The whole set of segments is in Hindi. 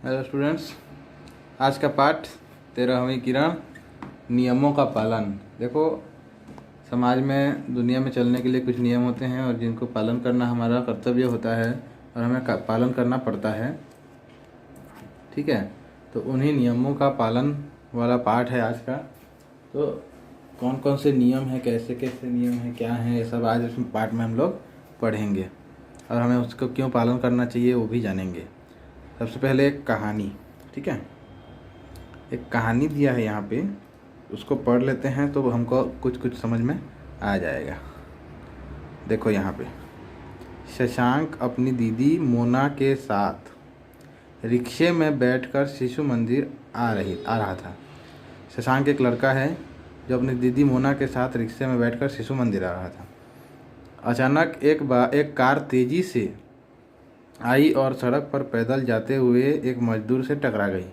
हेलो स्टूडेंट्स, आज का पाठ 13वीं किरण नियमों का पालन। देखो, समाज में दुनिया में चलने के लिए कुछ नियम होते हैं और जिनको पालन करना हमारा कर्तव्य होता है और हमें पालन करना पड़ता है। ठीक है, तो उन्हीं नियमों का पालन वाला पाठ है आज का। तो कौन कौन से नियम हैं, कैसे कैसे नियम हैं, क्या हैं, ये सब आज इस पाठ में हम लोग पढ़ेंगे और हमें उसको क्यों पालन करना चाहिए वो भी जानेंगे। सबसे पहले एक कहानी। ठीक है, एक कहानी दिया है यहाँ पे, उसको पढ़ लेते हैं तो हमको कुछ कुछ समझ में आ जाएगा। देखो यहाँ पे, शशांक अपनी दीदी मोना के साथ रिक्शे में बैठकर शिशु मंदिर आ रहा था। शशांक एक लड़का है जो अपनी दीदी मोना के साथ रिक्शे में बैठकर शिशु मंदिर आ रहा था। अचानक एक कार तेजी से आई और सड़क पर पैदल जाते हुए एक मजदूर से टकरा गई।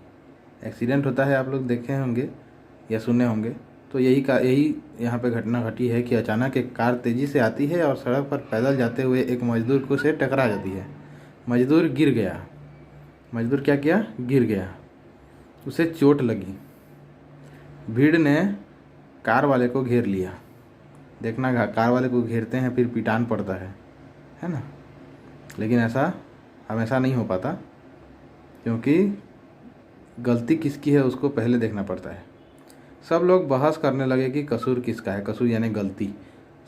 एक्सीडेंट होता है, आप लोग देखे होंगे या सुने होंगे। तो यही यहाँ पे घटना घटी है कि अचानक एक कार तेज़ी से आती है और सड़क पर पैदल जाते हुए एक मजदूर को से टकरा जाती है। मजदूर गिर गया। मजदूर क्या किया? गिर गया, उसे चोट लगी। भीड़ ने कार वाले को घेर लिया। देखना, कार वाले को घेरते हैं फिर पिटान पड़ता है ना। लेकिन ऐसा हमेशा नहीं हो पाता, क्योंकि गलती किसकी है उसको पहले देखना पड़ता है। सब लोग बहस करने लगे कि कसूर किसका है। कसूर यानी गलती।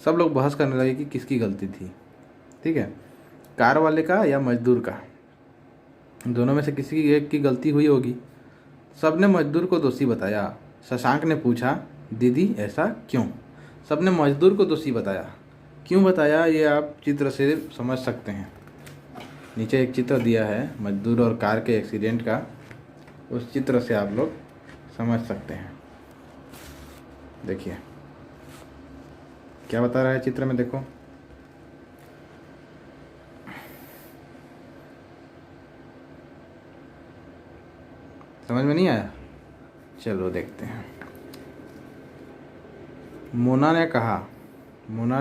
सब लोग बहस करने लगे कि किसकी गलती थी। ठीक है, कार वाले का या मजदूर का। दोनों में से किसी एक की गलती हुई होगी। सब ने मजदूर को दोषी बताया। शशांक ने पूछा, दीदी ऐसा क्यों? सब ने मजदूर को दोषी बताया। क्यों बताया ये आप चित्र से समझ सकते हैं। नीचे एक चित्र दिया है मजदूर और कार के एक्सीडेंट का, उस चित्र से आप लोग समझ सकते हैं। देखिए क्या बता रहा है चित्र में। देखो, समझ में नहीं आया? चलो देखते हैं। मोना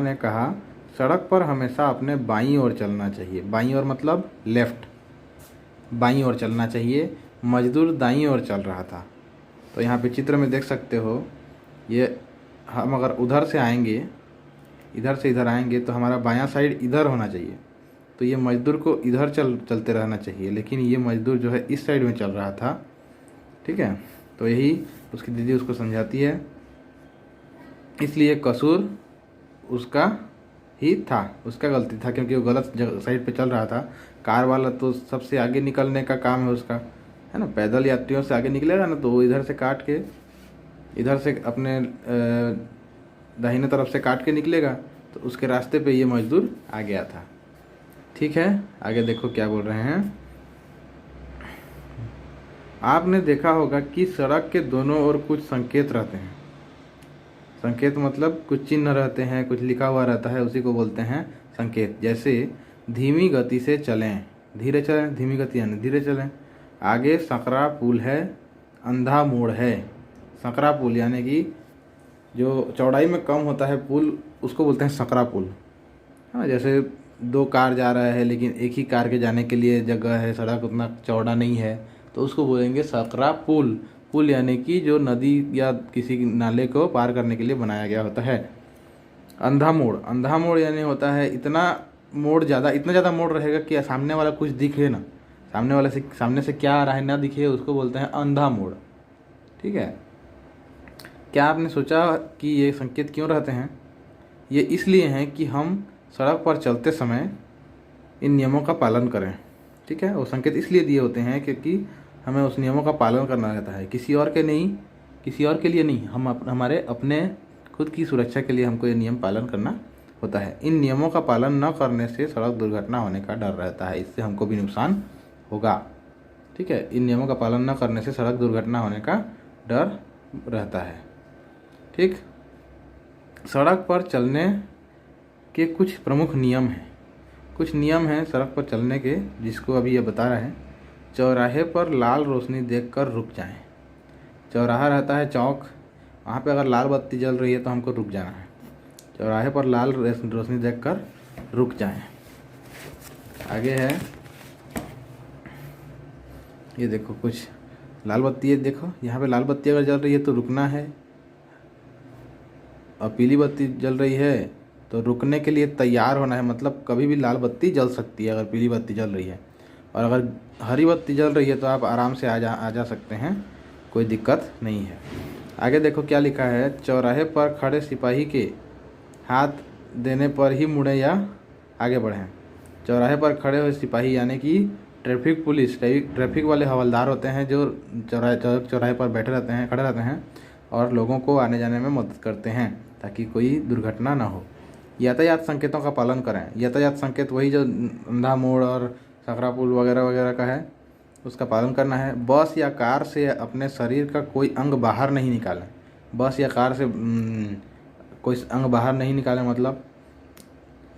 ने कहा सड़क पर हमेशा अपने बाईं ओर चलना चाहिए। बाईं ओर मतलब लेफ्ट, बाईं ओर चलना चाहिए। मजदूर दाईं ओर चल रहा था। तो यहाँ पे चित्र में देख सकते हो, ये हम अगर उधर से आएंगे, इधर से इधर आएंगे तो हमारा बायां साइड इधर होना चाहिए। तो ये मजदूर को इधर चलते रहना चाहिए, लेकिन ये मजदूर जो है इस साइड में चल रहा था। ठीक है, तो यही उसकी दीदी उसको समझाती है। इसलिए कसूर उसका ही था, उसका गलती था, क्योंकि वो गलत साइड पे चल रहा था। कार वाला तो सबसे आगे निकलने का काम है उसका, है ना। पैदल यात्रियों से आगे निकलेगा ना, तो वो इधर से काट के, इधर से अपने दाहिने तरफ से काट के निकलेगा, तो उसके रास्ते पे ये मजदूर आ गया था। ठीक है, आगे देखो क्या बोल रहे हैं। आपने देखा होगा कि सड़क के दोनों ओर कुछ संकेत रहते हैं। संकेत मतलब कुछ चिन्ह रहते हैं, कुछ लिखा हुआ रहता है, उसी को बोलते हैं संकेत। जैसे धीमी गति से चलें, धीरे चलें, धीमी गति यानी धीरे चलें। आगे सकरा पुल है, अंधा मोड़ है। सकरा पुल यानी कि जो चौड़ाई में कम होता है पुल, उसको बोलते हैं सकरा पुल। हाँ, जैसे दो कार जा रहा है लेकिन एक ही कार के जाने के लिए जगह है, सड़क उतना चौड़ा नहीं है, तो उसको बोलेंगे सकरा पुल। पुल यानी कि जो नदी या किसी नाले को पार करने के लिए बनाया गया होता है। अंधा मोड़ यानी होता है इतना ज़्यादा मोड़ रहेगा कि सामने वाला कुछ दिखे ना, सामने से क्या आ रहा है ना दिखे, उसको बोलते हैं अंधा मोड़। ठीक है, क्या आपने सोचा कि ये संकेत क्यों रहते हैं? ये इसलिए हैं कि हम सड़क पर चलते समय इन नियमों का पालन करें। ठीक है, वो संकेत इसलिए दिए होते हैं क्योंकि हमें उस नियमों का पालन करना रहता है, किसी और के लिए नहीं। हमारे अपने खुद की सुरक्षा के लिए हमको ये नियम पालन करना होता है। इन नियमों का पालन न करने से सड़क दुर्घटना होने का डर रहता है, इससे हमको भी नुकसान होगा। ठीक है, इन नियमों का पालन न करने से सड़क दुर्घटना होने का डर रहता है। ठीक, सड़क पर चलने के कुछ प्रमुख नियम हैं। कुछ नियम हैं सड़क पर चलने के, जिसको अभी ये बता रहे हैं। चौराहे पर लाल रोशनी देखकर रुक जाएं। चौराहा रहता है, चौक, वहाँ पे अगर लाल बत्ती जल रही है तो हमको रुक जाना है। चौराहे पर लाल रोशनी देखकर रुक जाएं। आगे है, ये देखो कुछ लाल बत्ती है, देखो यहाँ पे लाल बत्ती अगर जल रही है तो रुकना है, और पीली बत्ती जल रही है तो रुकने के लिए तैयार होना है। मतलब कभी भी लाल बत्ती जल सकती है अगर पीली बत्ती जल रही है, और अगर हरी बत्ती जल रही है तो आप आराम से आ जा सकते हैं, कोई दिक्कत नहीं है। आगे देखो क्या लिखा है, चौराहे पर खड़े सिपाही के हाथ देने पर ही मुड़े या आगे बढ़ें। चौराहे पर खड़े हुए सिपाही यानी कि ट्रैफिक पुलिस, ट्रैफिक वाले हवलदार होते हैं जो चौराहे पर बैठे रहते हैं, खड़े रहते हैं और लोगों को आने जाने में मदद करते हैं ताकि कोई दुर्घटना ना हो। यातायात संकेतों का पालन करें। यातायात संकेत वही जो अंधा मोड़ और सकरा पुल वगैरह वगैरह का है, उसका पालन करना है। बस या कार से अपने शरीर का कोई अंग बाहर नहीं निकालें। बस या कार से कोई अंग बाहर नहीं निकालें, मतलब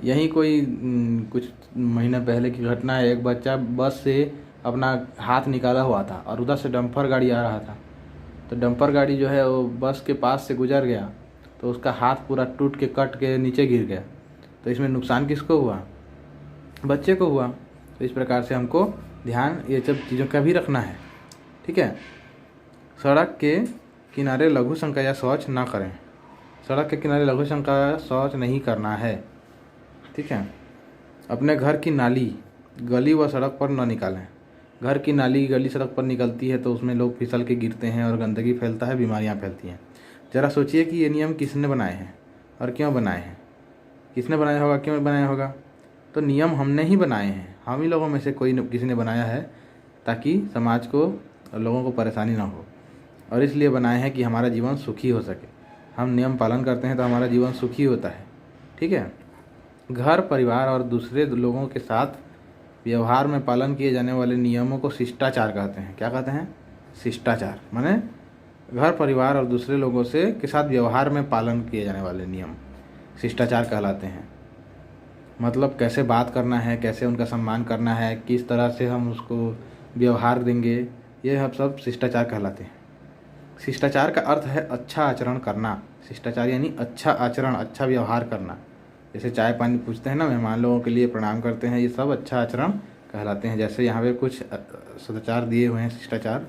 यही कोई कुछ महीने पहले की घटना है। एक बच्चा बस से अपना हाथ निकाला हुआ था और उधर से डंपर गाड़ी आ रहा था, तो डंपर गाड़ी जो है वो बस के पास से गुजर गया, तो उसका हाथ पूरा टूट के कट के नीचे गिर गया। तो इसमें नुकसान किसको हुआ? बच्चे को हुआ। तो इस प्रकार से हमको ध्यान ये सब चीज़ों का भी रखना है, ठीक है। सड़क के किनारे लघु शंका या शौच ना करें। सड़क के किनारे लघु शंका या शौच नहीं करना है, ठीक है। अपने घर की नाली गली व सड़क पर न निकालें। घर की नाली गली सड़क पर निकलती है तो उसमें लोग फिसल के गिरते हैं और गंदगी फैलता है, बीमारियां फैलती हैं। ज़रा सोचिए कि ये नियम किसने बनाए हैं और क्यों बनाए हैं। किसने बनाया होगा, क्यों बनाया होगा? तो नियम हमने ही बनाए हैं, हम ही लोगों में से कोई किसी ने बनाया है ताकि समाज को और लोगों को परेशानी ना हो, और इसलिए बनाए हैं कि हमारा जीवन सुखी हो सके। हम नियम पालन करते हैं तो हमारा जीवन सुखी होता है, ठीक है। घर परिवार और दूसरे लोगों के साथ व्यवहार में पालन किए जाने वाले नियमों को शिष्टाचार कहते हैं। क्या कहते हैं? शिष्टाचार। माने घर परिवार और दूसरे लोगों से के साथ व्यवहार में पालन किए जाने वाले नियम शिष्टाचार कहलाते हैं। मतलब कैसे बात करना है, कैसे उनका सम्मान करना है, किस तरह से हम उसको व्यवहार देंगे, ये हम सब शिष्टाचार कहलाते हैं। शिष्टाचार का अर्थ है अच्छा आचरण करना। शिष्टाचार यानी अच्छा आचरण, अच्छा व्यवहार करना। जैसे चाय पानी पूछते हैं ना, मेहमान लोगों के लिए प्रणाम करते हैं, ये सब अच्छा आचरण कहलाते हैं। जैसे यहाँ पे कुछ सदाचार दिए हुए हैं, शिष्टाचार।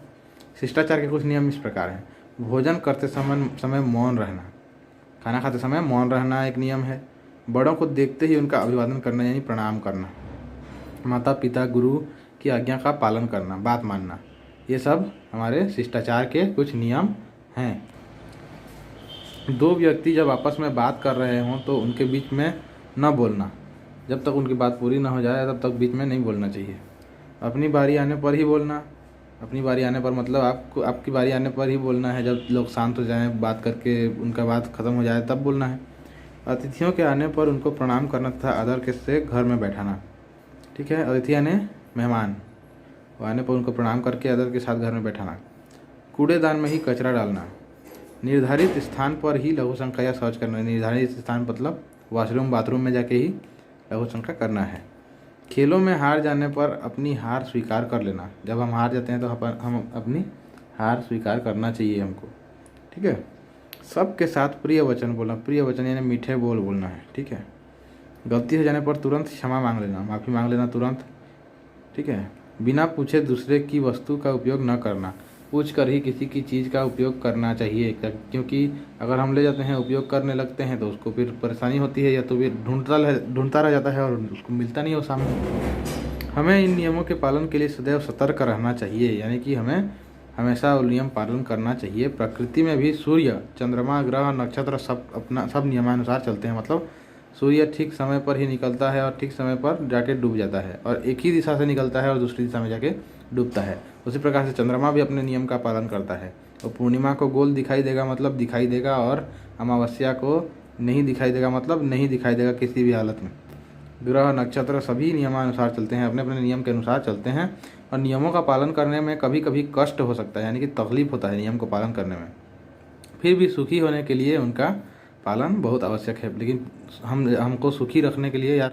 शिष्टाचार के कुछ नियम इस प्रकार हैं। भोजन करते समय मौन रहना। खाना खाते समय मौन रहना एक नियम है। बड़ों को देखते ही उनका अभिवादन करना यानी प्रणाम करना। माता पिता गुरु की आज्ञा का पालन करना, बात मानना, ये सब हमारे शिष्टाचार के कुछ नियम हैं। दो व्यक्ति जब आपस में बात कर रहे हों तो उनके बीच में न बोलना। जब तक उनकी बात पूरी ना हो जाए तब तक बीच में नहीं बोलना चाहिए। अपनी बारी आने पर ही बोलना। अपनी बारी आने पर मतलब आपकी बारी आने पर ही बोलना है। जब लोग शांत हो जाएं, बात करके उनका बात ख़त्म हो जाए तब बोलना है। अतिथियों के आने पर उनको प्रणाम करना तथा आदर के से घर में बैठाना, ठीक है। अतिथि यानी मेहमान, वो आने पर उनको प्रणाम करके आदर के साथ घर में बैठाना। कूड़ेदान में ही कचरा डालना। निर्धारित स्थान पर ही लघु शंका या शौच करना। निर्धारित स्थान मतलब वॉशरूम बाथरूम में जाके ही लघु शंका करना है। खेलों में हार जाने पर अपनी हार स्वीकार कर लेना। जब हम हार जाते हैं तो हम अपनी हार स्वीकार करना चाहिए हमको, ठीक है। सबके साथ प्रिय वचन बोलना। प्रिय वचन यानी मीठे बोल बोलना है, ठीक है। गलती हो जाने पर तुरंत क्षमा मांग लेना, माफ़ी मांग लेना तुरंत, ठीक है। बिना पूछे दूसरे की वस्तु का उपयोग न करना। पूछ कर ही किसी की चीज़ का उपयोग करना चाहिए, क्योंकि अगर हम ले जाते हैं उपयोग करने लगते हैं तो उसको फिर परेशानी होती है, या तो फिर ढूंढता रह जाता है और उसको मिलता नहीं हो सामने। हमें इन नियमों के पालन के लिए सदैव सतर्क रहना चाहिए, यानी कि हमें हमेशा नियम पालन करना चाहिए। प्रकृति में भी सूर्य, चंद्रमा, ग्रह, नक्षत्र सब नियमानुसार चलते हैं। मतलब सूर्य ठीक समय पर ही निकलता है और ठीक समय पर जाके डूब जाता है, और एक ही दिशा से निकलता है और दूसरी दिशा में जाके डूबता है। उसी प्रकार से चंद्रमा भी अपने नियम का पालन करता है। और पूर्णिमा को गोल दिखाई देगा मतलब दिखाई देगा, और अमावस्या को नहीं दिखाई देगा मतलब नहीं दिखाई देगा किसी भी हालत में। ग्रह नक्षत्र सभी नियमानुसार चलते हैं, अपने अपने नियम के अनुसार चलते हैं। और नियमों का पालन करने में कभी कभी कष्ट हो सकता है, यानी कि तकलीफ होता है नियम को पालन करने में। फिर भी सुखी होने के लिए उनका पालन बहुत आवश्यक है। लेकिन हमको सुखी रखने के लिए यार